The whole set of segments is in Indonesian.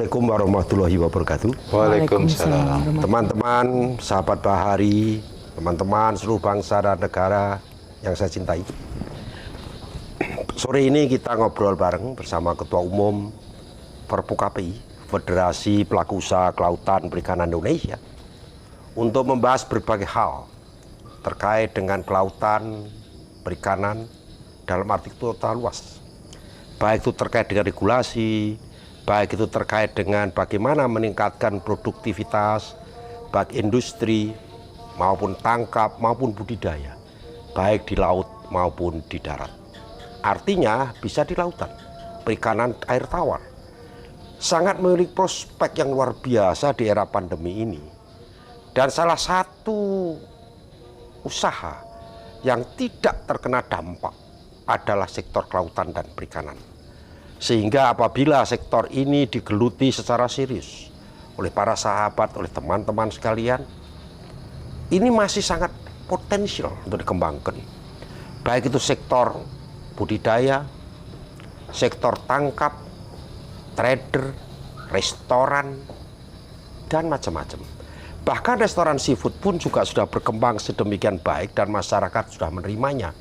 Assalamualaikum warahmatullahi wabarakatuh. Waalaikumsalam. Teman-teman, sahabat Bahari, teman-teman seluruh bangsa dan negara yang saya cintai. Sore ini kita ngobrol bareng bersama Ketua Umum Perpu KPI, Federasi Pelaku Usaha Kelautan Perikanan Indonesia, untuk membahas berbagai hal terkait dengan kelautan, perikanan dalam arti total luas. Baik itu terkait dengan regulasi, baik itu terkait dengan bagaimana meningkatkan produktivitas, baik industri maupun tangkap maupun budidaya, baik di laut maupun di darat. Artinya bisa di lautan, perikanan air tawar. Sangat memiliki prospek yang luar biasa di era pandemi ini. Dan salah satu usaha yang tidak terkena dampak adalah sektor kelautan dan perikanan. Sehingga apabila sektor ini digeluti secara serius oleh para sahabat, oleh teman-teman sekalian, ini masih sangat potensial untuk dikembangkan. Baik itu sektor budidaya, sektor tangkap, trader, restoran, dan macam-macam. Bahkan restoran seafood pun juga sudah berkembang sedemikian baik dan masyarakat sudah menerimanya.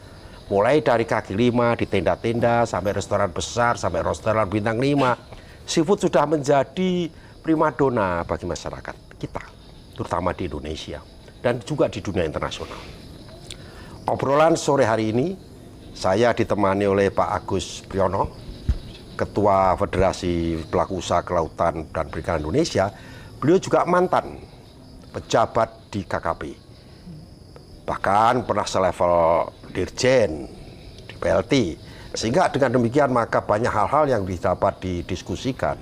Mulai dari kaki lima, di tenda-tenda, sampai restoran besar, sampai restoran bintang 5. Seafood sudah menjadi primadona bagi masyarakat kita, terutama di Indonesia, dan juga di dunia internasional. Obrolan sore hari ini, saya ditemani oleh Pak Agus Priyono, Ketua Federasi Pelaku Usaha Kelautan dan Perikanan Indonesia. Beliau juga mantan pejabat di KKP. Bahkan pernah selevel dirjen di PLT, sehingga dengan demikian maka banyak hal-hal yang dapat didiskusikan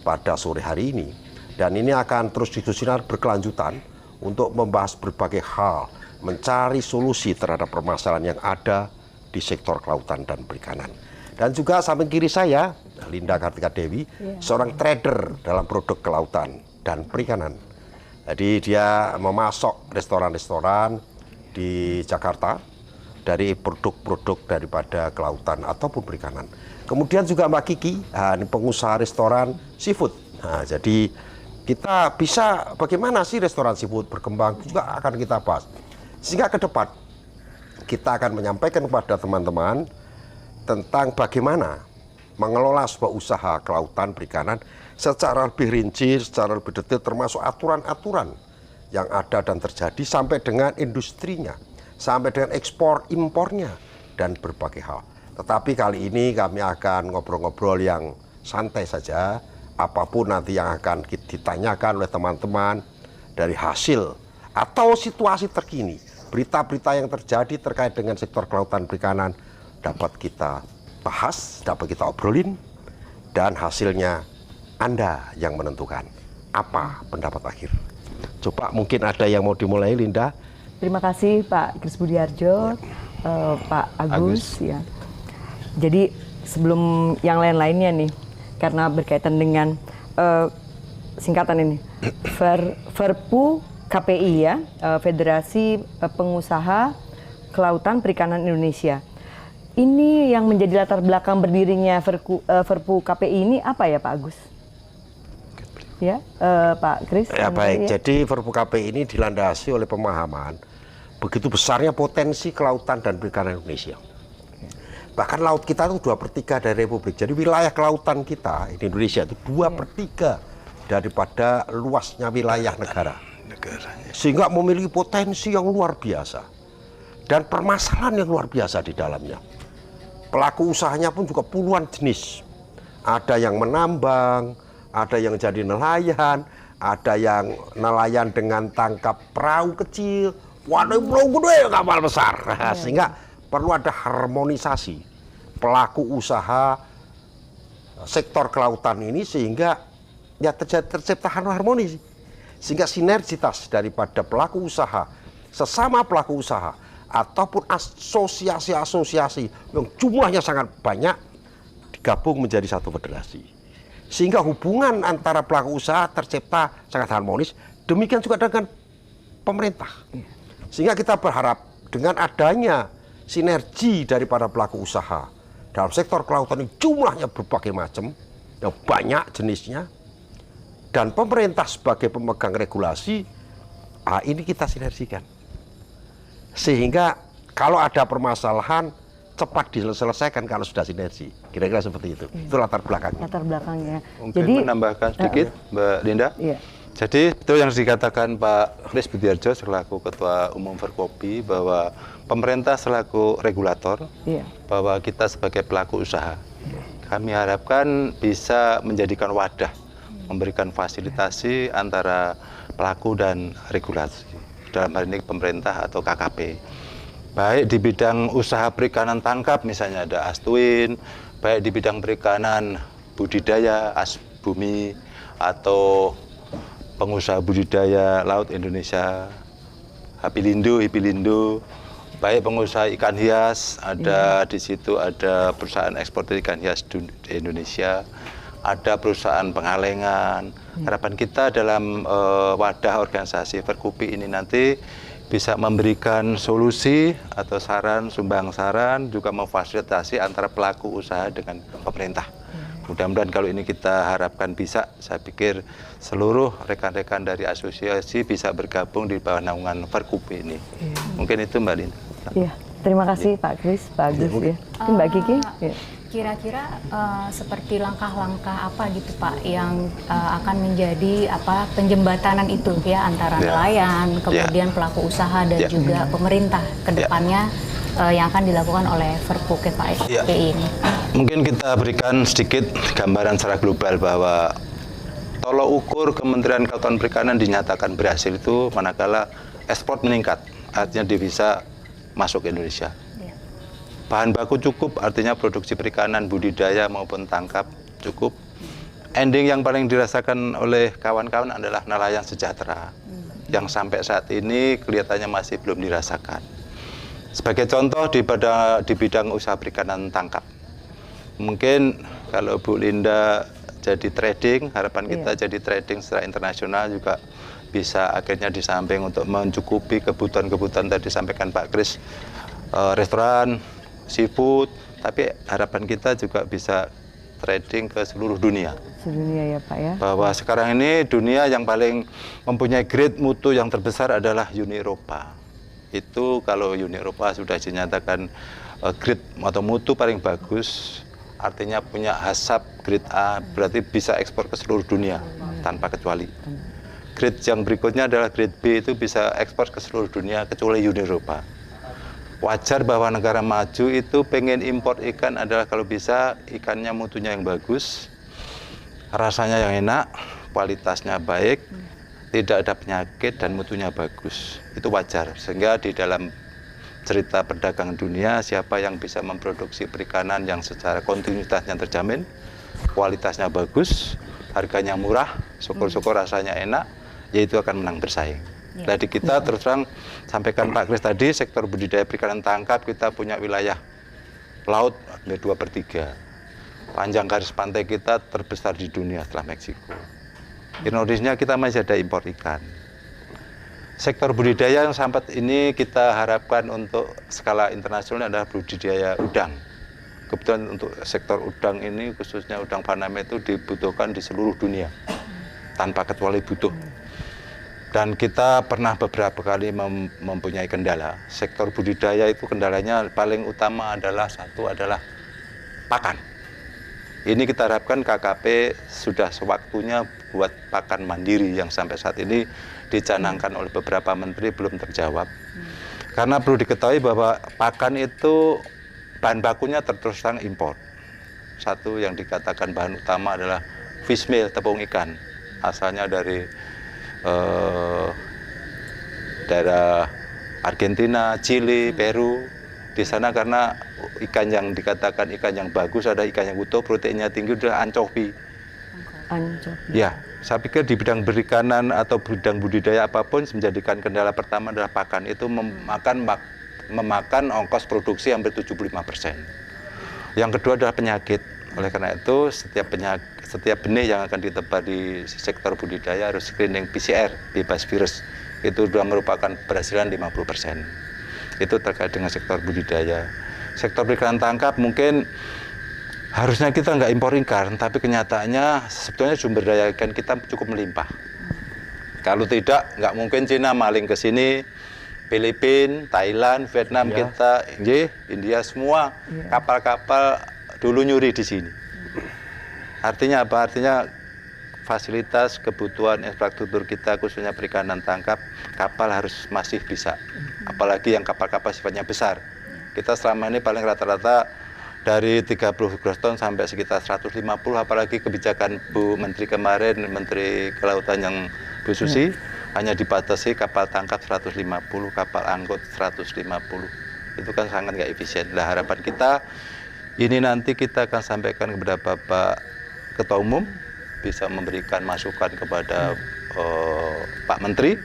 pada sore hari ini, dan ini akan terus didiskusikan berkelanjutan untuk membahas berbagai hal, mencari solusi terhadap permasalahan yang ada di sektor kelautan dan perikanan. Dan juga samping kiri saya Linda Kartika Dewi, seorang trader dalam produk kelautan dan perikanan. Jadi dia memasok restoran-restoran di Jakarta dari produk-produk daripada kelautan ataupun perikanan. Kemudian juga Mbak Kiki, ini pengusaha restoran seafood. Nah, jadi kita bisa bagaimana sih restoran seafood berkembang juga akan kita bahas. Sehingga ke depan kita akan menyampaikan kepada teman-teman tentang bagaimana mengelola sebuah usaha kelautan perikanan secara lebih rinci, secara lebih detail, termasuk aturan-aturan yang ada dan terjadi sampai dengan industrinya, sampai dengan ekspor impornya, dan berbagai hal. Tetapi kali ini kami akan ngobrol-ngobrol yang santai saja, apapun nanti yang akan ditanyakan oleh teman-teman dari hasil atau situasi terkini, berita-berita yang terjadi terkait dengan sektor kelautan perikanan dapat kita bahas, dapat kita obrolin, dan hasilnya Anda yang menentukan apa pendapat akhir. Coba mungkin ada yang mau dimulai, Linda. Terima kasih Pak Kris Budiarjo, Pak Agus. Ya. Jadi sebelum yang lain-lainnya nih, karena berkaitan dengan singkatan ini, Perpu KPI ya, Federasi Pengusaha Kelautan Perikanan Indonesia. Ini yang menjadi latar belakang berdirinya Perpu KPI ini apa ya Pak Agus? Ya, Pak Kris. Ya baik, jadi Perpu KPI ini dilandasi oleh pemahaman begitu besarnya potensi kelautan dan perikanan Indonesia. Bahkan laut kita itu 2/3 dari Republik. Jadi wilayah kelautan kita di Indonesia itu 2/3 daripada luasnya wilayah negara. Sehingga memiliki potensi yang luar biasa dan permasalahan yang luar biasa di dalamnya. Pelaku usahanya pun juga puluhan jenis. Ada yang menambang, ada yang jadi nelayan, ada yang nelayan dengan tangkap perahu kecil, waduh perahu gede, kapal besar. Sehingga perlu ada harmonisasi pelaku usaha sektor kelautan ini sehingga ya tercipta harmonis. Sehingga sinergitas daripada pelaku usaha, sesama pelaku usaha, ataupun asosiasi-asosiasi yang jumlahnya sangat banyak digabung menjadi satu federasi. Sehingga hubungan antara pelaku usaha tercipta sangat harmonis, demikian juga dengan pemerintah. Sehingga kita berharap dengan adanya sinergi daripada pelaku usaha dalam sektor kelautan ini jumlahnya berbagai macam, yang banyak jenisnya, dan pemerintah sebagai pemegang regulasi, ini kita sinergikan. Sehingga kalau ada permasalahan cepat diselesaikan kalau sudah sinergi. Kira-kira seperti itu. Itu latar belakangnya. Latar belakangnya. Mungkin Jadi menambahkan sedikit, Mbak Linda. iya. Jadi itu yang dikatakan Pak Kris Budiarjo selaku Ketua Umum Forkopi bahwa pemerintah selaku regulator, Iya. bahwa kita sebagai pelaku usaha, kami harapkan bisa menjadikan wadah, memberikan fasilitasi antara pelaku dan regulasi. Dalam hal ini pemerintah atau KKP. Baik di bidang usaha perikanan tangkap, misalnya ada Astuin, baik di bidang perikanan budidaya, Asbumi, atau pengusaha budidaya laut Indonesia, Hipilindo, baik pengusaha ikan hias, ada di situ ada perusahaan ekspor ikan hias di Indonesia, ada perusahaan pengalengan. Harapan kita dalam wadah organisasi Forkopi ini nanti bisa memberikan solusi atau saran, sumbang saran, juga memfasilitasi antara pelaku usaha dengan pemerintah. Mudah-mudahan kalau ini kita harapkan bisa, saya pikir seluruh rekan-rekan dari asosiasi bisa bergabung di bawah naungan Forkopi ini. Mungkin itu Mbak Linda. Iya. Terima kasih Pak Kris, Pak Agus ya. Mungkin Mbak Kiki. Ya. Kira-kira seperti langkah-langkah apa gitu Pak yang akan menjadi penjembatanan itu ya antara nelayan, kemudian pelaku usaha dan juga pemerintah ke depannya yang akan dilakukan oleh Forkopi Pak SPI ini. Mungkin kita berikan sedikit gambaran secara global bahwa tolok ukur Kementerian Kelautan Perikanan dinyatakan berhasil itu manakala ekspor meningkat, artinya devisa masuk ke Indonesia. Bahan baku cukup, artinya produksi perikanan, budidaya maupun tangkap cukup. Ending yang paling dirasakan oleh kawan-kawan adalah nelayan sejahtera, yang sampai saat ini kelihatannya masih belum dirasakan. Sebagai contoh di bidang usaha perikanan tangkap, mungkin kalau Bu Linda jadi trading, harapan kita jadi trading secara internasional juga bisa akhirnya di samping untuk mencukupi kebutuhan-kebutuhan tadi disampaikan Pak Kris, restoran, seafood, tapi harapan kita juga bisa trading ke seluruh dunia. Sedunia ya Pak ya. Bahwa sekarang ini dunia yang paling mempunyai grade mutu yang terbesar adalah Uni Eropa. Itu kalau Uni Eropa sudah dinyatakan grade atau mutu paling bagus, artinya punya HACCP grade A, berarti bisa ekspor ke seluruh dunia tanpa kecuali. Grade yang berikutnya adalah grade B, itu bisa ekspor ke seluruh dunia kecuali Uni Eropa. Wajar bahwa negara maju itu pengen impor ikan adalah kalau bisa ikannya mutunya yang bagus, rasanya yang enak, kualitasnya baik, tidak ada penyakit dan mutunya bagus. Itu wajar, sehingga di dalam cerita perdagangan dunia siapa yang bisa memproduksi perikanan yang secara kontinuitasnya terjamin, kualitasnya bagus, harganya murah, syukur-syukur rasanya enak, yaitu akan menang bersaing. Jadi kita terus terang sampaikan Pak Kris tadi, sektor budidaya perikanan tangkap kita punya wilayah laut 2/3. Panjang garis pantai kita terbesar di dunia setelah Meksiko. Ironisnya kita masih ada impor ikan. Sektor budidaya yang sampai ini kita harapkan untuk skala internasional adalah budidaya udang. Kebetulan untuk sektor udang ini, khususnya udang Panama itu dibutuhkan di seluruh dunia, tanpa kecuali butuh. Dan kita pernah beberapa kali mempunyai kendala. Sektor budidaya itu kendalanya paling utama adalah pakan. Ini kita harapkan KKP sudah sewaktunya buat pakan mandiri yang sampai saat ini dicanangkan oleh beberapa menteri belum terjawab. Karena perlu diketahui bahwa pakan itu bahan bakunya terus terang impor. Satu yang dikatakan bahan utama adalah fish meal, tepung ikan. Asalnya dari daerah Argentina, Chili, Peru. Di sana karena ikan yang dikatakan ikan yang bagus, ada ikan yang utuh, proteinnya tinggi, adalah anchovy. Anchovy. Ya, saya pikir di bidang perikanan atau bidang budidaya apapun menjadikan kendala pertama adalah pakan. Itu memakan ongkos produksi hampir 75%. Yang kedua adalah penyakit. Oleh karena itu setiap benih yang akan ditebar di sektor budidaya harus screening PCR bebas virus. Itu sudah merupakan keberhasilan 50%. Itu terkait dengan sektor budidaya. Sektor perikanan tangkap mungkin harusnya kita nggak impor ikan, tapi kenyataannya sebetulnya sumber daya ikan kita cukup melimpah. Kalau tidak, nggak mungkin Cina maling ke sini, Filipina, Thailand, Vietnam kita, India semua kapal-kapal dulu nyuri di sini. Artinya apa? Artinya fasilitas kebutuhan infrastruktur kita khususnya perikanan tangkap kapal harus masih bisa. Apalagi yang kapal-kapal sifatnya besar. Kita selama ini paling rata-rata dari 30 gross ton sampai sekitar 150, apalagi kebijakan Bu Menteri kemarin, Menteri Kelautan yang Bu Susi, hanya dibatasi kapal tangkap 150, kapal angkut 150. Itu kan sangat nggak efisien. Nah, harapan kita ini nanti kita akan sampaikan kepada Bapak Ketua Umum, bisa memberikan masukan kepada Pak Menteri,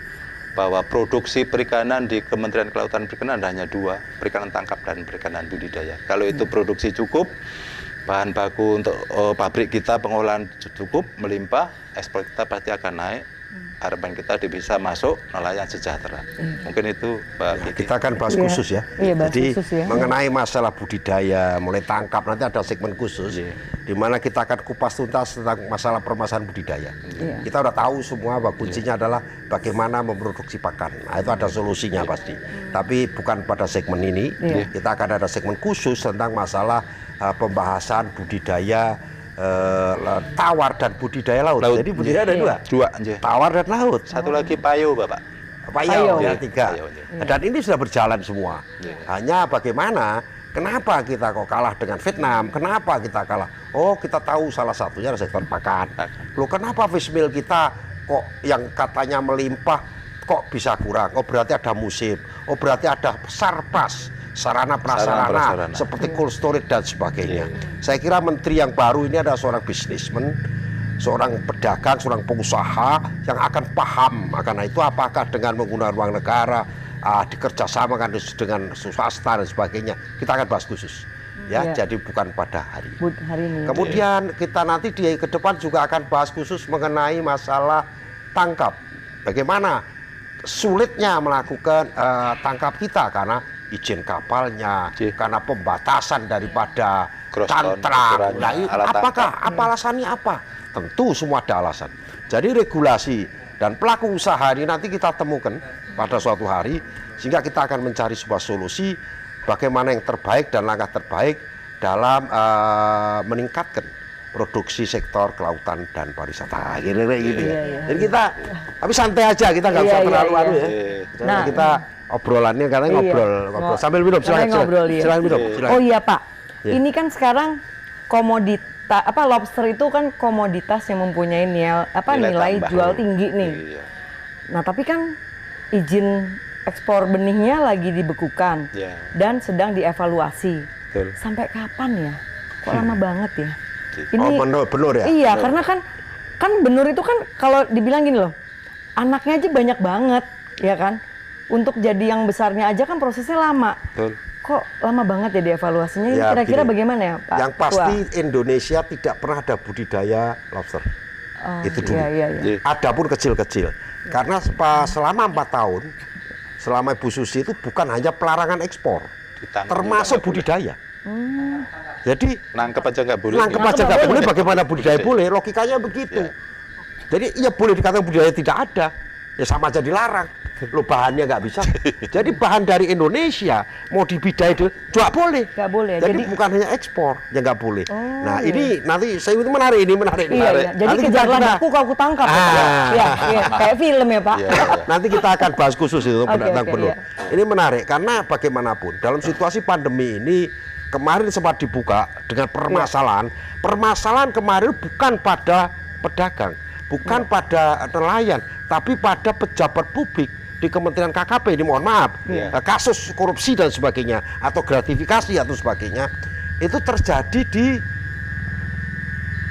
bahwa produksi perikanan di Kementerian Kelautan dan Perikanan hanya 2, perikanan tangkap dan perikanan budidaya. Kalau itu produksi cukup, bahan baku untuk pabrik kita pengolahan cukup, melimpah, ekspor kita pasti akan naik. Harapan kita bisa masuk nelayan sejahtera. Mungkin itu Mbak Kiki. Kita akan bahas khusus ya. Bahas Jadi khusus ya. mengenai masalah budidaya, mulai tangkap, nanti ada segmen khusus di mana kita akan kupas tuntas tentang masalah permasalahan budidaya. Kita udah tahu semua bahwa kuncinya adalah bagaimana memproduksi pakan. Nah, itu ada solusinya pasti. Tapi bukan pada segmen ini. Kita akan ada segmen khusus tentang masalah pembahasan budidaya tawar dan budidaya laut. Jadi budidaya ada 2. Tawar dan laut. Satu lagi payo, Bapak. Payo, ya 3. Payo. Dan ini sudah berjalan semua. Hanya bagaimana, kenapa kita kok kalah dengan Vietnam? Kenapa kita kalah? Oh, kita tahu salah satunya adalah sektor pakan. Loh, kenapa fish meal kita kok yang katanya melimpah kok bisa kurang? Oh, berarti ada musim. Oh, berarti ada sarpas, sarana prasarana seperti cold storage dan sebagainya. Saya kira menteri yang baru ini adalah seorang bisnismen, seorang pedagang, seorang pengusaha yang akan paham akan itu, apakah dengan menggunakan uang negara, dikerjasamakan dengan swasta dan sebagainya. Kita akan bahas khusus. Jadi bukan pada hari ini. Kemudian kita nanti ke depan juga akan bahas khusus mengenai masalah tangkap. Bagaimana sulitnya melakukan tangkap kita karena izin kapalnya, karena pembatasan daripada cantrang. Nah, apa alasannya apa? Tentu semua ada alasan. Jadi regulasi dan pelaku usaha ini nanti kita temukan pada suatu hari, sehingga kita akan mencari sebuah solusi bagaimana yang terbaik dan langkah terbaik dalam meningkatkan produksi sektor kelautan dan pariwisata. Kira-kira gitu ya. Jadi kita, tapi santai aja, kita nggak usah terlalu anu ya. Nah, kita obrolannya katanya ngobrol sambil minum, silakan minum. Oh iya Pak, ini kan sekarang komoditas lobster itu kan komoditas yang mempunyai nilai jual tinggi nih. Nah tapi kan izin ekspor benihnya lagi dibekukan dan sedang dievaluasi. Sampai kapan ya? Kok lama banget ya? Ini benur ya? Iya, karena kan benur itu kan kalau dibilang gini loh, anaknya aja banyak banget, ya kan? Untuk jadi yang besarnya aja kan prosesnya lama. Kok lama banget ya dievaluasinya? Kira-kira bagaimana ya Pak? Yang pasti Indonesia tidak pernah ada budidaya lobster. Itu dulu. Ada pun kecil-kecil. Karena selama 4 tahun, selama Ibu Susi itu bukan hanya pelarangan ekspor, termasuk budidaya. Jadi nangkep aja nggak boleh. Nangkep aja nggak boleh. Bagaimana budidaya boleh? Logikanya begitu. Jadi ya boleh dikatakan budidaya tidak ada, ya sama aja dilarang. Loh, bahannya nggak bisa. Jadi bahan dari Indonesia mau dibidai juga boleh. Nggak boleh. Jadi bukan hanya ekspor yang nggak boleh. Nah ini nanti saya itu menarik. Iya. Jadi kejar ladaku kau tangkap. Kayak film ya Pak. Nanti kita akan bahas khusus itu tentang benur. Ini menarik karena bagaimanapun dalam situasi pandemi ini kemarin sempat dibuka dengan permasalahan. Permasalahan kemarin bukan pada pedagang, bukan pada nelayan, tapi pada pejabat publik di Kementerian KKP ini, mohon maaf, kasus korupsi dan sebagainya atau gratifikasi atau sebagainya itu terjadi di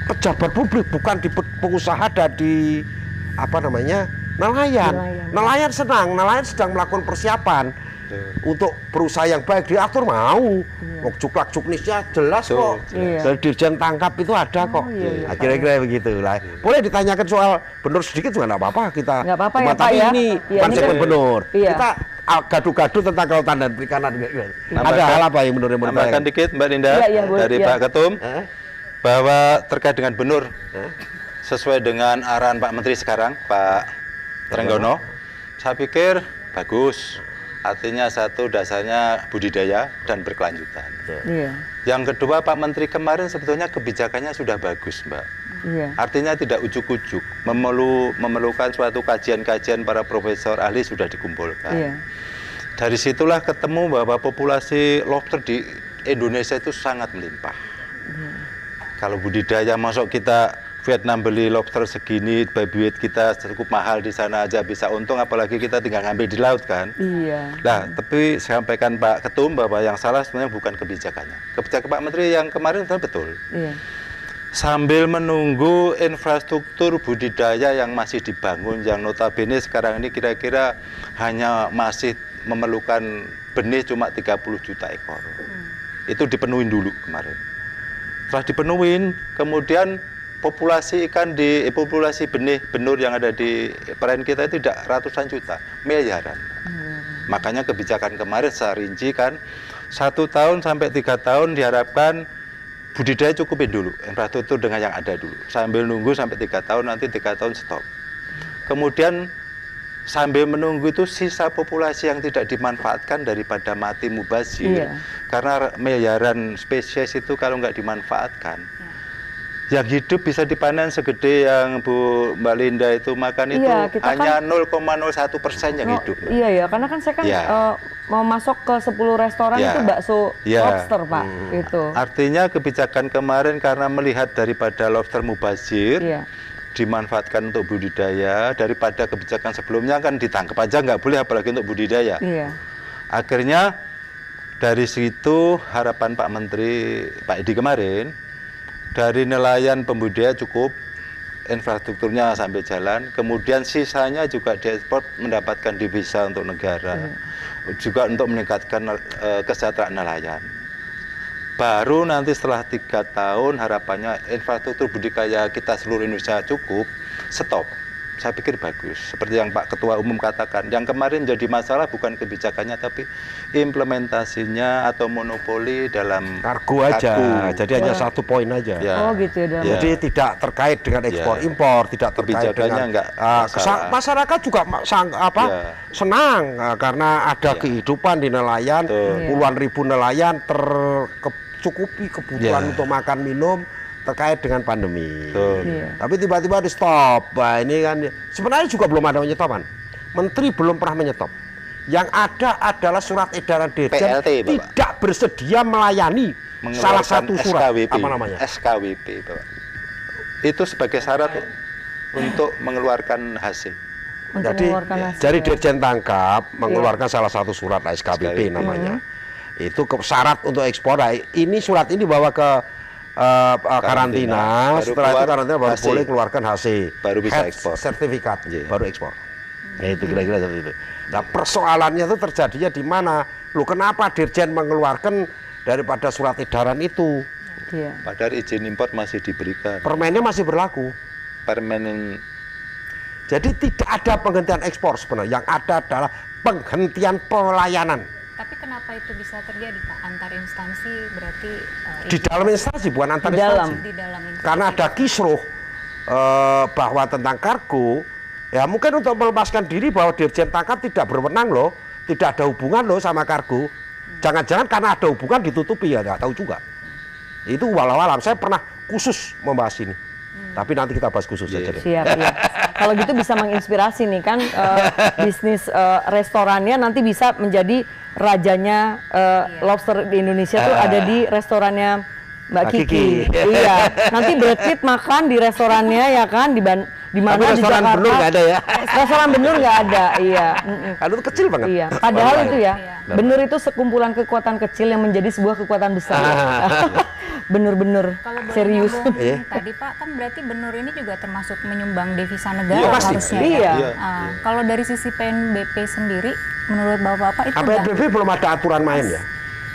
pejabat publik, bukan di pengusaha dan di nelayan. Nelayan senang, nelayan sedang melakukan persiapan untuk berusaha yang baik, diatur mau. Cuklak cuknisnya jelas kok. Dari Dirjen Tangkap itu ada kok. Kira-kira begitu lah. Boleh ditanyakan soal benur sedikit juga nggak apa-apa kita. Nggak apa-apa ya Pak tapi ya. ini bukan segmen benur. Kita gaduh-gaduh tentang kelautan dan perikanan. Ada hal apa yang menurut Tambahkan dikit Mbak Dinda dari Pak Ketum. bahwa terkait dengan benur, sesuai dengan arahan Pak Menteri sekarang, Pak Trenggono, saya pikir bagus. Artinya satu, dasarnya budidaya dan berkelanjutan. Iya. Yang kedua, Pak Menteri kemarin sebetulnya kebijakannya sudah bagus, Mbak. Iya. Artinya tidak ujuk-ujuk, memerlukan suatu kajian-kajian para profesor ahli sudah dikumpulkan. Iya. Dari situlah ketemu bahwa populasi lobster di Indonesia itu sangat melimpah. Kalau budidaya, masuk kita Vietnam beli lobster segini, baby weight kita cukup mahal di sana aja bisa untung, apalagi kita tinggal ngambil di laut kan. Iya. Nah, tapi saya sampaikan Pak Ketum bahwa yang salah sebenarnya bukan kebijakannya. Kebijakan Pak Menteri yang kemarin sebenarnya betul. Iya. Sambil menunggu infrastruktur budidaya yang masih dibangun, yang notabene sekarang ini kira-kira hanya masih memerlukan benih cuma 30 juta ekor. Itu dipenuhin dulu kemarin. Setelah dipenuhin, kemudian populasi ikan populasi benih benur yang ada di perairan kita itu tidak ratusan juta, miliaran. Makanya kebijakan kemarin saya rinci kan, 1 tahun sampai 3 tahun diharapkan budidaya cukupin dulu infrastruktur dengan yang ada dulu, sambil nunggu sampai 3 tahun, nanti 3 tahun stop. Kemudian sambil menunggu itu sisa populasi yang tidak dimanfaatkan daripada mati mubazir. Iya. Karena miliaran spesies itu kalau nggak dimanfaatkan, yang hidup bisa dipanen segede yang Mbak Linda itu makan itu hanya 0,01% yang hidup. Iya ya, karena kan saya kan mau masuk ke 10 restoran itu bakso lobster, Pak. Itu. Artinya kebijakan kemarin karena melihat daripada lobster mubazir, dimanfaatkan untuk budidaya, daripada kebijakan sebelumnya kan ditangkap aja nggak boleh, apalagi untuk budidaya. Iya. Akhirnya dari situ harapan Pak Menteri, Pak Edi kemarin, dari nelayan pembudidaya cukup, infrastrukturnya sampai jalan, kemudian sisanya juga diekspor mendapatkan devisa untuk negara, juga untuk meningkatkan kesejahteraan nelayan. Baru nanti setelah 3 tahun harapannya infrastruktur budidaya kita seluruh Indonesia cukup, stop. Saya pikir bagus. Seperti yang Pak Ketua Umum katakan, yang kemarin jadi masalah bukan kebijakannya, tapi implementasinya atau monopoli dalam kargo aja. Jadi hanya 1 poin aja. Ya. Oh gitu ya. Jadi tidak terkait dengan ekspor impor, tidak terkait dengan masyarakat juga senang karena ada kehidupan di nelayan, puluhan ribu nelayan tercukupi kebutuhan untuk makan minum terkait dengan pandemi. Tapi tiba-tiba di stop. Nah, ini kan sebenarnya juga belum ada penyetopan. Menteri belum pernah menyetop. Yang ada adalah surat edaran Dirjen tidak bersedia melayani salah satu surat SKWP, apa namanya? SKWP, Bapak. Itu sebagai syarat untuk mengeluarkan hasil. Jadi Dirjen Tangkap mengeluarkan salah satu surat SKWP namanya. Itu syarat untuk ekspor. Nah, ini surat ini dibawa ke karantina, setelah itu karantina baru boleh keluarkan hasil, baru bisa ekspor, sertifikat, baru ekspor. Nah, itu kira-kira seperti itu. Nah, persoalannya itu terjadinya di mana? Loh, kenapa Dirjen mengeluarkan daripada surat edaran itu? Padahal izin impor masih diberikan. Permennya masih berlaku. Permen. Jadi tidak ada penghentian ekspor sebenarnya. Yang ada adalah penghentian pelayanan. Tapi kenapa itu bisa terjadi, Pak? Antar instansi berarti di dalam instansi, bukan antar instansi. Di dalam instansi. Karena ada kisruh bahwa tentang kargo, ya mungkin untuk melepaskan diri bahwa Dirjen Tangkap tidak berwenang loh, tidak ada hubungan loh sama kargo. Jangan-jangan karena ada hubungan ditutupi, ya nggak tahu juga. Itu walau-walam. Saya pernah khusus membahas ini. Tapi nanti kita bahas khusus saja deh. Siap, ya. Kalau gitu bisa menginspirasi nih kan bisnis restorannya nanti bisa menjadi rajanya lobster di Indonesia tuh ada di restorannya Mbak Kiki. Iya, nanti Brad Pitt makan di restorannya ya kan di mana di Jakarta. Benur nggak ada ya? Restoran Benur nggak ada, iya. Kan itu kecil banget. Iya, padahal itu ya, Benur itu sekumpulan kekuatan kecil yang menjadi sebuah kekuatan besar. Benur-benur serius. Tadi Pak, kan berarti benur ini juga termasuk menyumbang devisa negara harusnya. Iya. Kalau dari sisi PNBP sendiri, menurut Bapak-Bapak itu PNBP belum ada aturan main ya?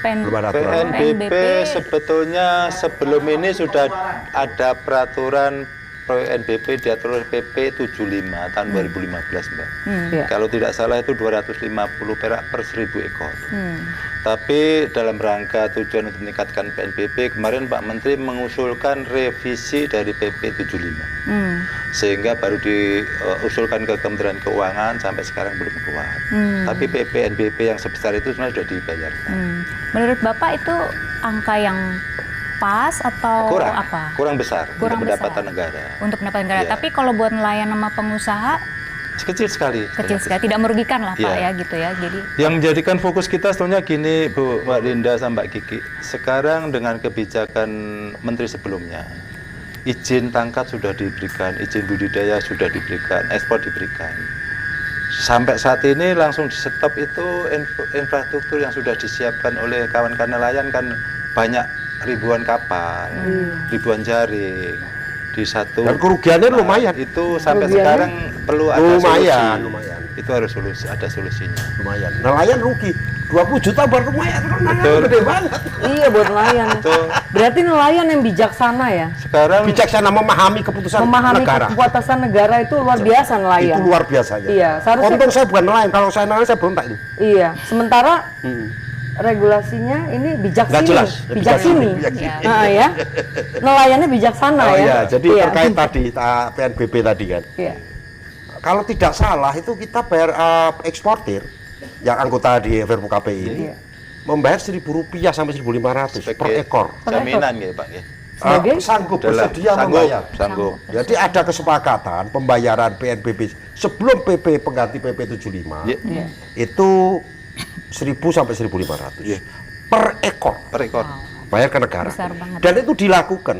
Belum ada aturan. PNBP sebetulnya sebelum ini sudah ada peraturan PNBP diatur oleh PP 75 tahun 2015, Mbak. Iya. Kalau tidak salah itu 250 perak per 1000 ekor. Tapi dalam rangka tujuan untuk meningkatkan PNBP, kemarin Pak Menteri mengusulkan revisi dari PP 75. Sehingga baru diusulkan ke Kementerian Keuangan, sampai sekarang belum keluar. Tapi PNBP yang sebesar itu sebenarnya sudah dibayarkan. Menurut Bapak itu angka yang pas atau Kurang besar Kurang untuk besar. pendapatan negara. Untuk pendapatan negara. Iya. Tapi kalau buat nelayan sama pengusaha Kecil sekali. kecil sekali, tidak merugikan lah Pak Iya. ya gitu ya. Jadi Yang menjadikan fokus kita sebetulnya gini, Bu, Mbak Linda sama Mbak Kiki. Sekarang dengan kebijakan Menteri sebelumnya, izin tangkap sudah diberikan, izin budidaya sudah diberikan, ekspor diberikan. Sampai saat ini langsung di stop itu infrastruktur yang sudah disiapkan oleh kawan-kawan nelayan kan banyak ribuan kapal, ribuan jaring di satu. Dan kerugiannya lumayan. Itu sampai Kerugiannya? sekarang perlu ada Lumayan, solusi. lumayan. Itu harus ada solusinya. Lumayan. Nelayan rugi. 20 juta baru lumayan. Betul. Gede banget. Iya buat nelayan. Betul. Berarti nelayan yang bijaksana ya. Sekarang Bijaksana memahami keputusan Memahami negara. keputusan negara itu luar biasa nelayan. Itu luar biasa. Iya, seharusnya- Untung saya bukan nelayan. Kalau saya nelayan saya berontak itu. Iya. Sementara regulasinya ini bijaksini. Nggak jelas. Bijaksini. Bijaksini. Nah, ya. Nelayannya bijaksana Oh ya. iya, jadi Iya. terkait tadi PNBP tadi kan. Iya. Kalau tidak salah itu kita bayar eksportir yang anggota di Verpu KPI ini Iya. membayar Rp1.000 sampai 1.500 per sebagai ekor. jaminan ya Pak ya. Sebagai? Sanggup Dalam- bersedia membayar. sanggup. Jadi ada kesepakatan pembayaran PNBP sebelum PP pengganti PP 75 Ya. Iya. itu 1.000 sampai 1.500 Iya. per ekor Per ekor. bayar ke negara. Besar banget. Dan itu dilakukan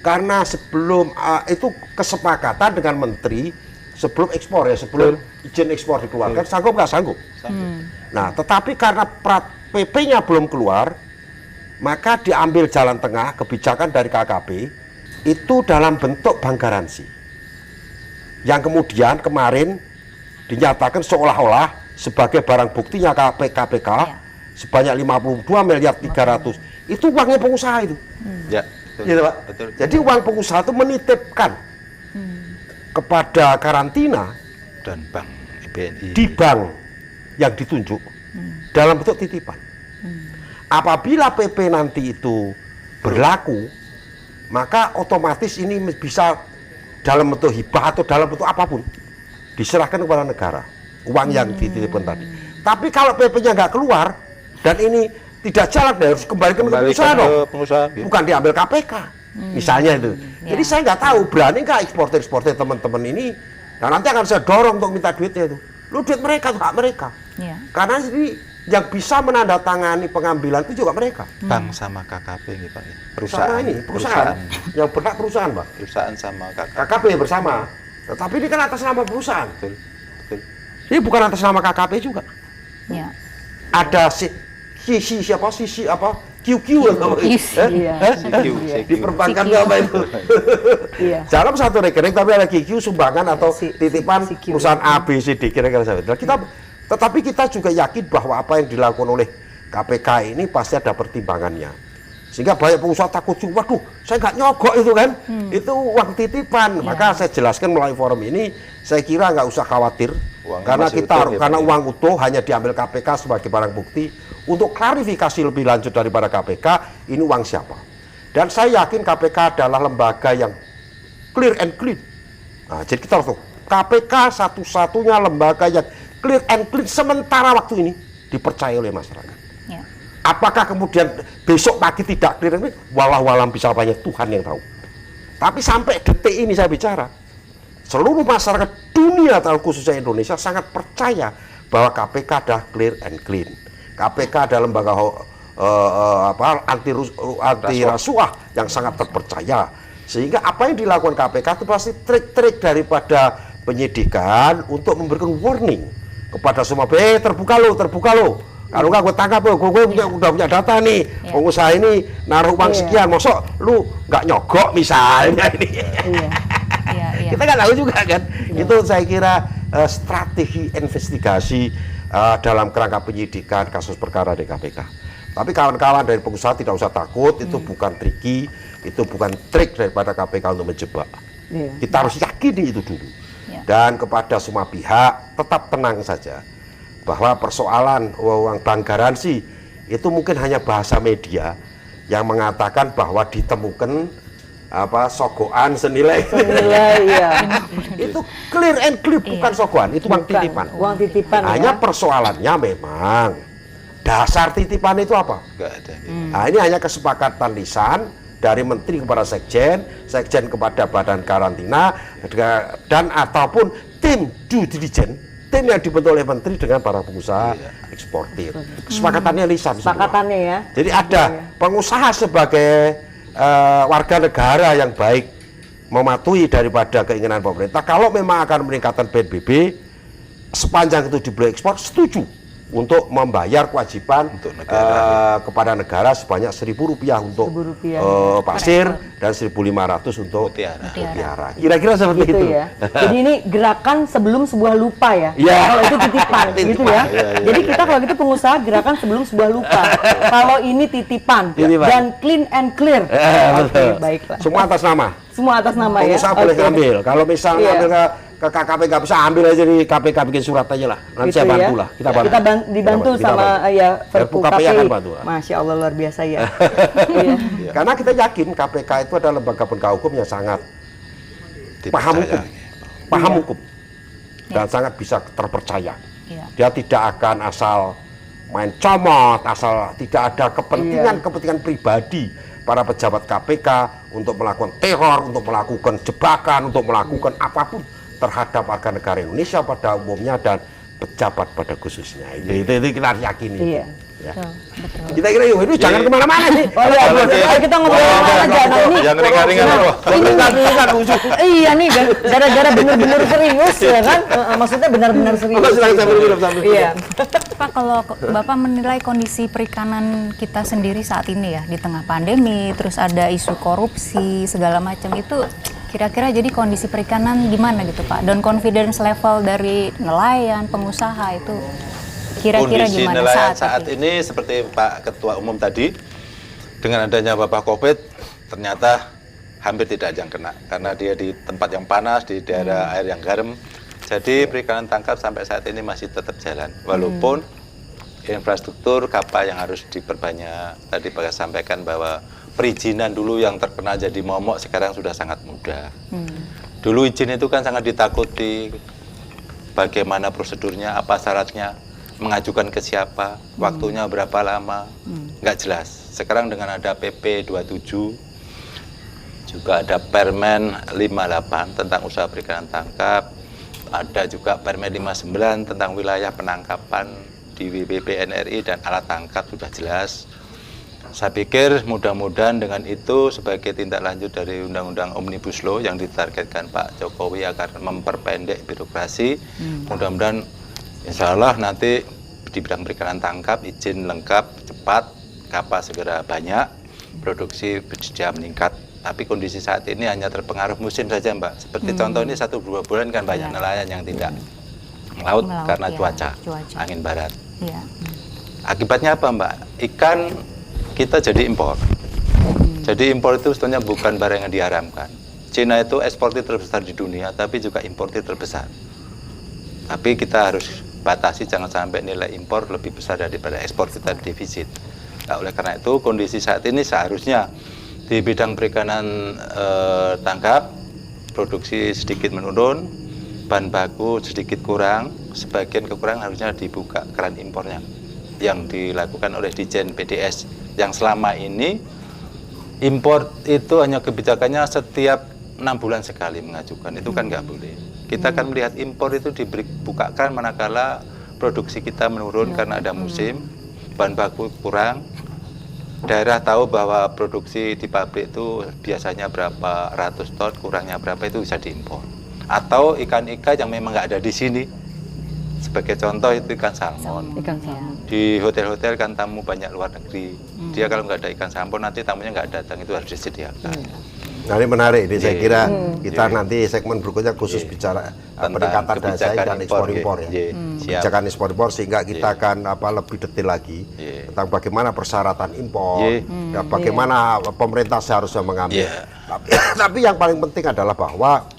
karena sebelum itu kesepakatan dengan menteri sebelum ekspor ya, sebelum izin ekspor dikeluarkan, sanggup nggak sanggup. Nah, tetapi karena PP-nya belum keluar, maka diambil jalan tengah kebijakan dari KKP itu dalam bentuk bank garansi. Yang kemudian kemarin dinyatakan seolah-olah sebagai barang buktinya KPK sebanyak 52 miliar 300. Itu uangnya pengusaha itu. Ya, betul. Gitu, Pak. Betul. Jadi uang pengusaha itu menitipkan kepada karantina Dan Bank BNI. di bank yang ditunjuk dalam bentuk titipan. Apabila PP nanti itu berlaku, maka otomatis ini bisa dalam bentuk hibah atau dalam bentuk apapun diserahkan kepada negara uang yang dititipkan tadi. Tapi kalau PP-nya nggak keluar dan ini tidak jalan, harus kembalikan ke pengusaha dong. pengusaha. Bukan diambil KPK misalnya itu. Jadi saya nggak tahu berani nggak eksportir teman-teman ini. Nah nanti akan saya dorong untuk minta duitnya itu. Lu duit mereka tuh hak mereka. Iya. Karena ini yang bisa menandatangani pengambilan itu juga mereka. Bank sama KKP nih Pak ya. Sama ini perusahaan. Yang berhak perusahaan, Pak. Perusahaan sama KKP. KKP bersama. Tetapi ini kan atas nama perusahaan. Betul. Betul. Ini bukan atas nama KKP juga. Iya. Ada siapa QQ atau Iya. di perbankan itu apa itu? Iya. Dalam satu rekening tapi ada QQ sumbangan atau titipan CQ. perusahaan A, B, C, D kira-kira seperti itu. Tetapi kita juga yakin bahwa apa yang dilakukan oleh KPK ini pasti ada pertimbangannya. Sehingga banyak pengusaha takut juga, waduh saya nggak nyogok itu kan, itu uang titipan. Maka saya jelaskan melalui forum ini, saya kira nggak usah khawatir. Uangnya Karena masih kita utuh ya, karena Pak, ya? uang utuh hanya diambil KPK sebagai barang bukti. Untuk klarifikasi lebih lanjut daripada KPK, ini uang siapa? Dan saya yakin KPK adalah lembaga yang clear and clean. Nah, jadi kita harus tahu, KPK satu-satunya lembaga yang clear and clean sementara waktu ini dipercaya oleh masyarakat. Ya. Apakah kemudian besok pagi tidak clear and clean? Walau-walam bisa banyak Tuhan yang tahu. Tapi sampai detik ini saya bicara, seluruh masyarakat dunia, khususnya Indonesia, sangat percaya bahwa KPK adalah clear and clean. KPK adalah lembaga anti rasuah yang sangat terpercaya. Sehingga apa yang dilakukan KPK itu pasti trik-trik daripada penyidikan untuk memberikan warning kepada semua, terbuka lo. Kalau nggak gue tangkap lo, gue udah punya data nih, pengusaha ini naruh uang sekian, mosok lu nggak nyogok misalnya ini. Iya. Iya, iya. Kita nggak tahu juga kan. Itu saya kira strategi investigasi dalam kerangka penyidikan kasus perkara di KPK. Tapi kawan-kawan dari pengusaha tidak usah takut, itu bukan triki, itu bukan trik daripada KPK untuk menjebak. Iya. Kita harus yakini itu dulu. Ya. Dan kepada semua pihak tetap tenang saja bahwa persoalan uang bank garansi itu mungkin hanya bahasa media yang mengatakan bahwa ditemukan sogoan senilai. Iya. Itu clear and clear, bukan sogoan, itu uang Bukan, titipan. uang titipan Hanya ya. persoalannya memang dasar titipan itu apa? Nggak ada. Nah, ini hanya kesepakatan lisan dari menteri kepada sekjen kepada badan karantina, dan ataupun tim due diligence, tim yang dibentuk oleh menteri dengan para pengusaha eksportir. Kesepakatannya lisan semua. Kesepakatannya ya. Jadi ada pengusaha sebagai warga negara yang baik mematuhi daripada keinginan pemerintah. Kalau memang akan meningkatkan PNBP, sepanjang itu dibeli ekspor, setuju untuk membayar kewajiban Untuk negara, kepada negara sebanyak Rp1.000 untuk Rp1.000 pasir dan 1.500 untuk Mutiara. mutiara. Kira-kira seperti Gitu itu. ya. Jadi ini gerakan sebelum sebuah lupa ya. Iya. Kalau itu titipan gitu ya. Jadi kita kalau gitu pengusaha gerakan sebelum sebuah lupa. Kalau ini titipan Titipan. dan clean and clear. Oke, Betul. baiklah. Semua atas nama. Semua atas nama ya. Pengusaha boleh Oke. ngambil. Kalau misal Iya. ngambil ke KKP nggak bisa, ambil aja di KPK, bikin surat aja lah. Nanti Gitu saya bantu ya. lah. Kita bantu. Dibantu Kita sama bantu. ya Perpu Perpu KPI KPI. akan bantu. Masya Allah luar biasa ya. Iya. Karena kita yakin KPK itu adalah lembaga penegak hukum yang sangat paham hukum, paham Iya. hukum, dan sangat bisa terpercaya. Iya. Dia tidak akan asal main comot, asal tidak ada kepentingan pribadi para pejabat KPK untuk melakukan teror, untuk melakukan jebakan, untuk melakukan apapun terhadap warga negara Indonesia pada umumnya dan pejabat pada khususnya. Itu kita harus yakini. Iya. Ya. Betul. Kita kira ini jangan kemana-mana nih. Oh iya, ayo kita ngobrol aja. Nah, ini Yang ringan-ringan loh. Iya nih, gara-gara bener-bener serius ya kan? Maksudnya benar-benar serius. Iya. Pak, kalau Bapak menilai kondisi perikanan kita sendiri saat ini ya, di tengah pandemi, terus ada isu korupsi, segala macam itu, kira-kira jadi kondisi perikanan gimana gitu Pak? Dan confidence level dari nelayan, pengusaha itu kira-kira Kondisi gimana nelayan saat saat ini seperti Pak Ketua Umum tadi, dengan adanya wabah COVID, ternyata hampir tidak ada yang kena karena dia di tempat yang panas, di daerah air yang garam. Jadi perikanan tangkap sampai saat ini masih tetap jalan, walaupun infrastruktur kapal yang harus diperbanyak. Tadi Pak sampaikan bahwa perizinan dulu yang terkena jadi momok sekarang sudah sangat mudah. Dulu izin itu kan sangat ditakuti, bagaimana prosedurnya, apa syaratnya, mengajukan ke siapa, waktunya berapa lama, nggak jelas. Sekarang dengan ada PP 27, juga ada Permen 58 tentang usaha perikanan tangkap, ada juga Permen 59 tentang wilayah penangkapan di WPP NRI dan alat tangkap sudah jelas. Saya pikir mudah-mudahan dengan itu sebagai tindak lanjut dari Undang-Undang Omnibus Law yang ditargetkan Pak Jokowi agar memperpendek birokrasi, mudah-mudahan insya Allah nanti di bidang perikanan tangkap izin lengkap, cepat, kapal segera banyak, produksi bersedia meningkat. Tapi kondisi saat ini hanya terpengaruh musim saja Mbak. Seperti contoh ini 1-2 bulan kan banyak nelayan yang tidak melaut karena ya, cuaca, angin barat. Iya. Akibatnya apa Mbak? Ikan kita jadi impor. Jadi impor itu sebetulnya bukan barang yang diharamkan. Cina itu eksportir terbesar di dunia, tapi juga importir terbesar. Tapi kita harus batasi jangan sampai nilai impor lebih besar daripada ekspor kita defisit. Nah, oleh karena itu kondisi saat ini seharusnya di bidang perikanan tangkap produksi sedikit menurun, bahan baku sedikit kurang, sebagian kekurangan harusnya dibuka keran impornya yang dilakukan oleh Ditjen PDS yang selama ini impor itu hanya kebijakannya setiap 6 bulan sekali mengajukan, itu kan nggak boleh. Kita akan melihat impor itu dibukakan manakala produksi kita menurun karena ada musim, bahan baku kurang. Daerah tahu bahwa produksi di pabrik itu biasanya berapa ratus ton, kurangnya berapa itu bisa diimpor. Atau ikan-ikan yang memang nggak ada di sini. Sebagai contoh itu ikan salmon. Ikan salmon. Di hotel-hotel kan tamu banyak luar negeri. Dia kalau nggak ada ikan salmon nanti tamunya nggak datang, itu harus disediakan. Nah, ini menarik ini, saya kira kita nanti segmen berikutnya khusus bicara Tentang peningkatan daya saing kebijakan dan ekspor impor ya. Siap. Kebijakan ekspor impor, sehingga kita akan lebih detail lagi tentang bagaimana persyaratan impor, ya, bagaimana pemerintah seharusnya mengambil. Tapi yang paling penting adalah bahwa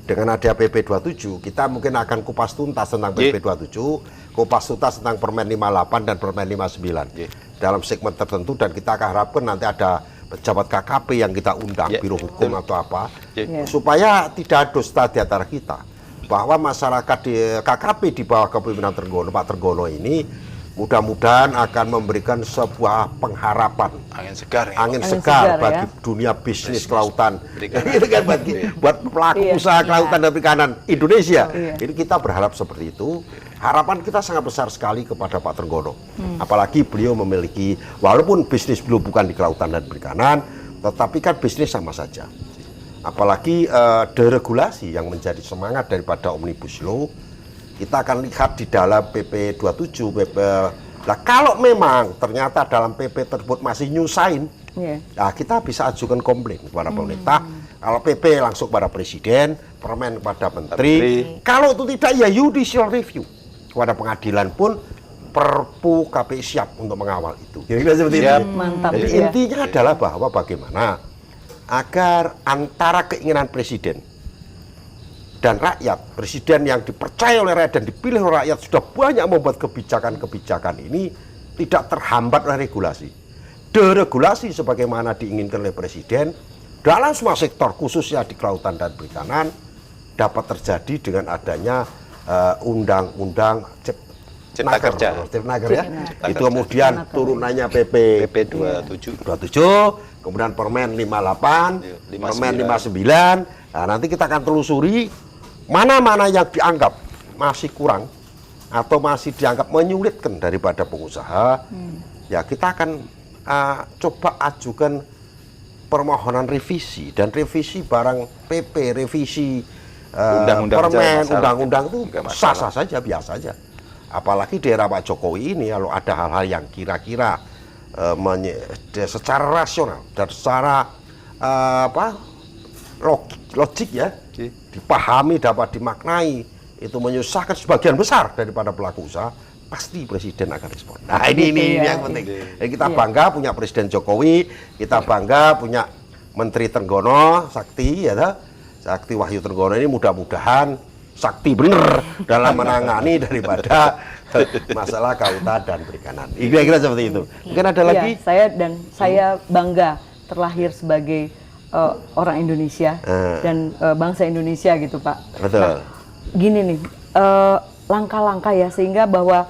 dengan ada PP 27, kita mungkin akan kupas tuntas tentang PP 27, kupas tuntas tentang Permen 58 dan Permen 59 dalam segmen tertentu, dan kita akan harapkan nanti ada pejabat KKP yang kita undang, Biro Hukum atau apa, supaya tidak ada dusta di antara kita, bahwa masyarakat di KKP di bawah kepemimpinan Pak Trenggono ini mudah-mudahan akan memberikan sebuah pengharapan, angin segar bagi dunia bisnis kelautan. Ini kan buat pelaku usaha kelautan dan perikanan Indonesia. Ini kita berharap seperti itu. Harapan kita sangat besar sekali kepada Pak Trenggono. Apalagi beliau memiliki, walaupun bisnis beliau bukan di kelautan dan perikanan, tetapi kan bisnis sama saja. Apalagi deregulasi yang menjadi semangat daripada Omnibus Law. Kita akan lihat di dalam PP 27, nah kalau memang ternyata dalam PP tersebut masih nyusahin, nah kita bisa ajukan komplain kepada pemerintah. Kalau PP langsung kepada Presiden, Permen kepada Menteri. Kalau itu tidak, ya judicial review kepada pengadilan pun Perpu KPI siap untuk mengawal itu. Kira-kira seperti itu. Mantap. Jadi intinya adalah bahwa bagaimana agar antara keinginan Presiden dan rakyat, presiden yang dipercaya oleh rakyat dan dipilih oleh rakyat sudah banyak membuat kebijakan-kebijakan ini tidak terhambat oleh regulasi. Deregulasi sebagaimana diinginkan oleh presiden dalam semua sektor, khususnya di kelautan dan perikanan, dapat terjadi dengan adanya undang-undang Cipta Kerja. Itu kemudian turunannya PP 27, kemudian Permen 58, Permen 59. Nah, nanti kita akan telusuri mana-mana yang dianggap masih kurang atau masih dianggap menyulitkan daripada pengusaha. Ya kita akan coba ajukan permohonan revisi, dan revisi barang PP, revisi permen, undang-undang itu sah-sah saja, biasa saja. Apalagi di era Pak Jokowi ini, kalau ada hal-hal yang kira-kira secara rasional dan secara logik ya, dipahami, dapat dimaknai, itu menyusahkan sebagian besar daripada pelaku usaha, pasti presiden akan respon. Nah ini yang penting. Jadi kita bangga punya Presiden Jokowi, kita bangga punya Menteri Trenggono Sakti, ya, Sakti Wahyu Trenggono ini mudah-mudahan sakti bener dalam menangani daripada masalah kelautan dan perikanan. Kira-kira seperti itu. Mungkin ada lagi? Saya bangga terlahir sebagai orang Indonesia dan bangsa Indonesia gitu, Pak. Betul. Nah, gini nih, langkah-langkah ya sehingga bahwa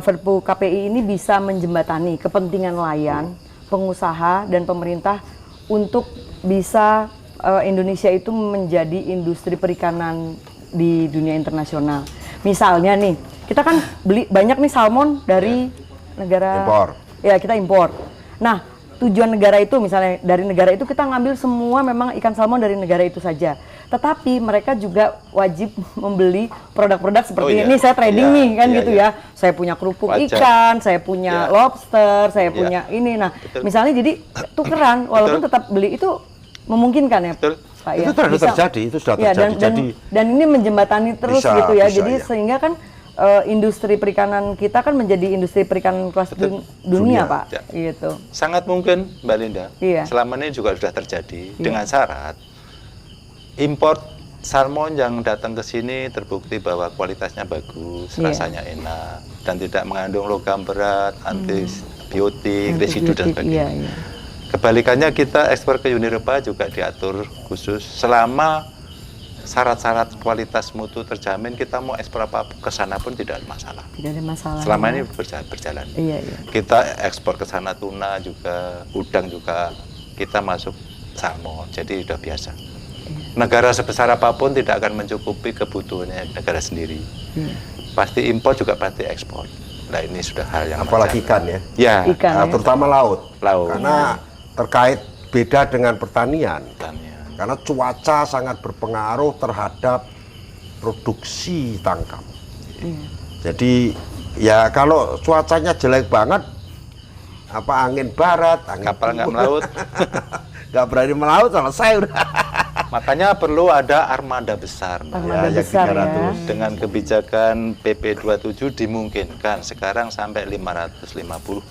Perpu KPI ini bisa menjembatani kepentingan nelayan, pengusaha dan pemerintah untuk bisa Indonesia itu menjadi industri perikanan di dunia internasional. Misalnya nih, kita kan beli banyak nih salmon dari negara impor. Ya, kita impor. Nah, tujuan negara itu misalnya dari negara itu kita ngambil semua memang ikan salmon dari negara itu saja. Tetapi mereka juga wajib membeli produk-produk seperti ini. Saya trading nih kan gitu ya. Saya punya kerupuk ikan, saya punya lobster, saya punya ini. Nah, misalnya jadi tukeran walaupun tetap beli itu memungkinkan ya. Pak, itu sudah terjadi, itu sudah terjadi. Dan ini menjembatani terus bisa, gitu ya. bisa, jadi sehingga kan industri perikanan kita kan menjadi industri perikanan kelas dunia, Pak. Ya. Gitu. Sangat mungkin, Mbak Linda. Iya. Selama ini juga sudah terjadi dengan syarat import salmon yang datang ke sini terbukti bahwa kualitasnya bagus, rasanya enak, dan tidak mengandung logam berat, antibiotik, residu dan sebagainya. Kebalikannya kita ekspor ke Uni Eropa juga diatur khusus selama syarat-syarat kualitas mutu terjamin, kita mau ekspor apa ke sana pun tidak ada masalah. Tidak ada masalah. Selama ini berjalan. Kita ekspor ke sana tuna juga, udang juga, kita masuk salmon, jadi sudah biasa. Negara sebesar apapun tidak akan mencukupi kebutuhannya negara sendiri. Pasti impor juga pasti ekspor. Nah ini sudah hal yang apalagi ikan ya. Ya, ikan, terutama laut. Karena terkait beda dengan pertanian. Karena cuaca sangat berpengaruh terhadap produksi tangkap. Jadi ya kalau cuacanya jelek banget, apa angin barat, angin kapal nggak melaut, nggak berani melaut, selesai udah. Makanya perlu ada armada besar, Mbak. Armada yang besar 300. ya. Dengan kebijakan PP 27 dimungkinkan sekarang sampai 550.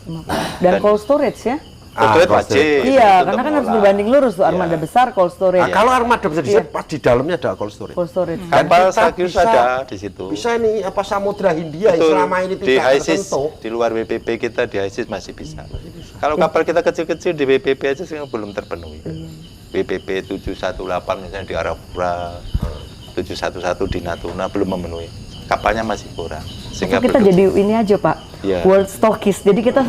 Dan cold storage ya. Betul, cold wajib. storage. Iya, Untuk karena kan harus mengolah. berbanding lurus tuh, armada Iya. besar cold storage. Nah, kalau armada besar di pas di dalamnya ada cold storage. Cold storage. Dan Kapal kita Sagyus bisa- ada di situ. Bisa ini apa Samudra Hindia yang Betul. selama ini Di tidak ISIS, tersentuh. di luar WPP kita di ISIS masih bisa. Kalau kapal kita kecil-kecil di WPP aja sekarang belum terpenuhi. WPP 718 misalnya di Arafura, 711 di Natuna belum memenuhi. Kapalnya masih kurang. Atau kita jadi ini aja Pak, Iya. world stockist. Jadi kita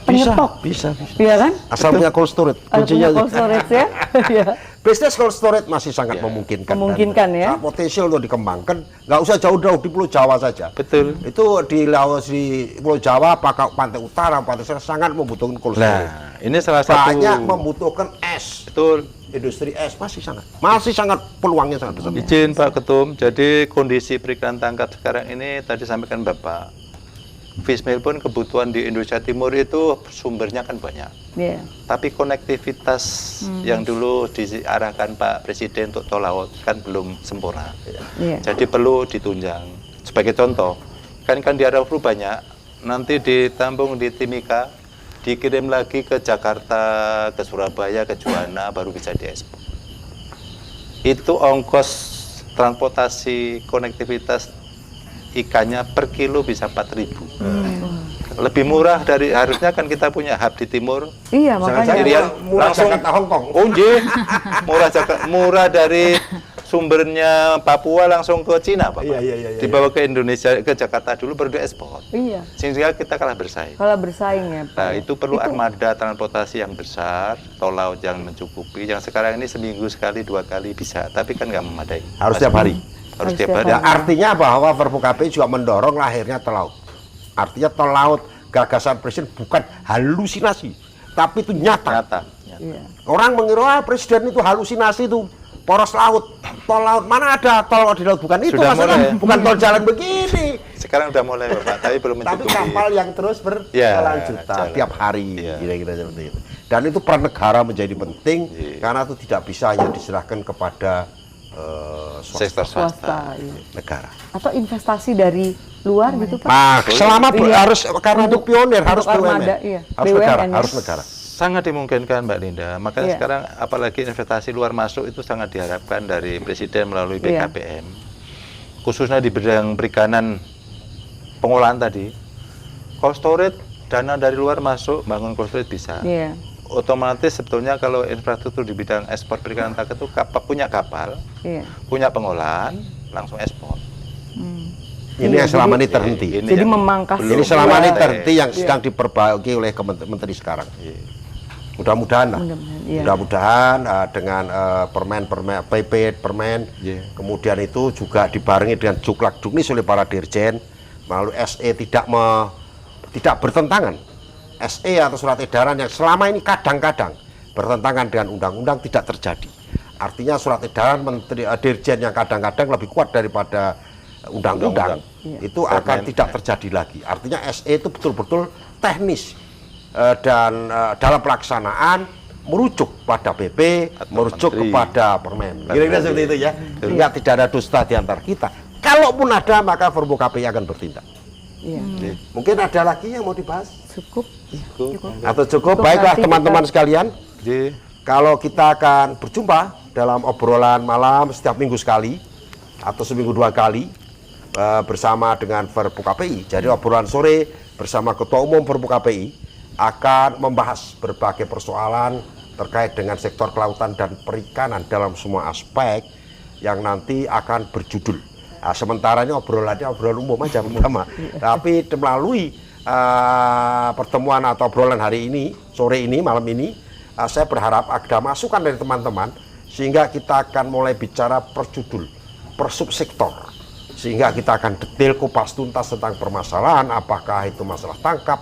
penyetok. Bisa. Iya kan? Asal punya cold storage, Kalau punya kuncinya. cold storage ya. Iya. Bisnis cold storage masih sangat Ya. memungkinkan. Memungkinkan dan ya. sangat potensial untuk dikembangkan. Nggak usah jauh-jauh di Pulau Jawa saja. Betul. Itu di laut di Pulau Jawa, Pantai Utara, Pantai Selatan sangat membutuhkan cold storage. Nah, ini salah satu. Banyak membutuhkan es. Betul. Industri es masih sangat peluangnya sangat besar. Izin Pak Ketum, jadi kondisi perikanan tangkap sekarang ini tadi sampaikan Bapak, fishmeal pun kebutuhan di Indonesia Timur itu sumbernya kan banyak. Iya. Tapi konektivitas yang dulu diarahkan Pak Presiden untuk tol laut kan belum sempurna. Iya. Jadi perlu ditunjang. Sebagai contoh, kan di Arafura banyak, nanti ditampung di Timika, dikirim lagi ke Jakarta, ke Surabaya, ke Juwana, baru bisa diekspor. Itu ongkos transportasi konektivitas ikannya per kilo bisa 4.000. Lebih murah dari, harusnya kan kita punya hub di timur. Iya, Jangan makanya. saya Sendirian murah langsung Jakarta, Hong Kong. Oh, nggih. Murah dari sumbernya Papua langsung ke Cina, Pak. Iya. Dibawa ke Indonesia, ke Jakarta dulu baru diekspor. Iya. Sehingga kita kalah bersaing. Kalau bersaing ya Pak. Nah, itu perlu armada transportasi yang besar, tol laut yang mencukupi. Yang sekarang ini seminggu sekali, 2 kali bisa, tapi kan nggak memadai. Harus tiap hari. Harus Harus tiap tiap hari. Ya, artinya bahwa Perpu KPI juga mendorong lahirnya tol laut. Artinya tol laut gagasan Presiden bukan halusinasi, tapi itu nyata. Nyata. Iya. Orang mengira Presiden itu halusinasi itu poros laut, tol laut, mana ada tol di laut, bukan itu Sudah maksudnya, mulai. bukan tol jalan begini. Sekarang udah mulai, Bapak, tapi belum Tapi mencukupi. kapal yang terus Ya, berkelanjutan jalan. tiap hari, Iya. kira-kira seperti itu. Dan itu peran negara menjadi penting Iya. karena itu tidak bisa hanya diserahkan kepada Sektor swasta. Swasta. Iya. negara. Atau investasi dari luar gitu Pak. Nah, selama Iya. harus karena itu pionir harus Untuk BUMN, armada, iya. harus BUMN, negara, ya. harus negara. Sangat dimungkinkan Mbak Linda. Makanya Iya. sekarang apalagi investasi luar masuk itu sangat diharapkan dari Presiden melalui Iya. BKPM. Khususnya di bidang perikanan pengolahan tadi. Cold storage, dana dari luar masuk, bangun cold storage bisa. Iya. Otomatis sebetulnya kalau infrastruktur di bidang ekspor perikanan tangkap itu punya kapal, Iya. punya pengolahan, langsung ekspor. Ini Iya, yang selama ini Jadi- terhenti. Ini Jadi yang memangkas. belum Ini selama ini mulai. terhenti yang Iya. sedang diperbaiki oleh menteri sekarang. Mudah-mudahan lah. Mudah-mudahan, iya. Mudah-mudahan dengan permen PP permen, Iya. kemudian itu juga dibarengi dengan juklak juknis oleh para dirjen melalui SE tidak bertentangan. SE atau surat edaran yang selama ini kadang-kadang bertentangan dengan undang-undang tidak terjadi. Artinya surat edaran menteri dirjen yang kadang-kadang lebih kuat daripada undang-undang itu akan Permen. tidak terjadi lagi. Artinya SE itu betul-betul teknis dan dalam pelaksanaan merujuk pada PP, Atau merujuk menteri. kepada permen. Kira-kira seperti itu ya. Sehingga tidak ada dusta di antara kita. Kalaupun ada, maka Perpu KPI akan bertindak. Iya. Mungkin ada lagi yang mau dibahas? Cukup. Atau cukup? Cukup, Baiklah nanti teman-teman kita- sekalian. Jadi, Kalau kita akan berjumpa dalam obrolan malam setiap minggu sekali atau seminggu 2 kali bersama dengan Perpu KPI. Jadi obrolan sore bersama Ketua Umum Perpu KPI akan membahas berbagai persoalan terkait dengan sektor kelautan dan perikanan dalam semua aspek yang nanti akan berjudul. Nah, sementara ini obrolan umum aja pertama. Tapi melalui pertemuan atau obrolan hari ini, sore ini, malam ini, saya berharap ada masukan dari teman-teman sehingga kita akan mulai bicara per judul, per subsektor, sehingga kita akan detail kupas tuntas tentang permasalahan, apakah itu masalah tangkap,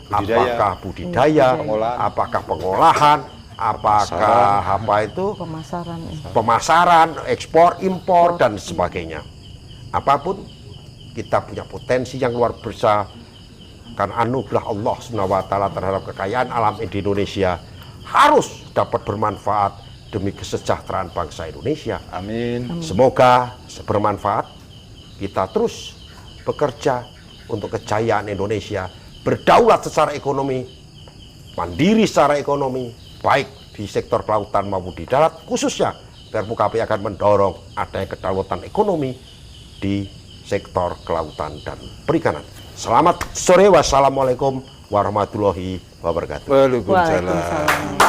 Budidaya. apakah budidaya, Pengolahan. apakah pengolahan, apakah apa itu Pemasaran. pemasaran, ekspor, impor dan sebagainya. Apapun kita punya potensi yang luar biasa karena anugerah Allah SWT terhadap kekayaan alam di Indonesia harus dapat bermanfaat demi kesejahteraan bangsa Indonesia. Amin. Semoga bermanfaat. Kita terus bekerja untuk kejayaan Indonesia, berdaulat secara ekonomi, mandiri secara ekonomi, baik di sektor kelautan maupun di darat. Khususnya Perpukapei akan mendorong adanya kedaulatan ekonomi di sektor kelautan dan perikanan. Selamat sore, wassalamualaikum warahmatullahi wabarakatuh. Waalaikumsalam. Waalaikumsalam.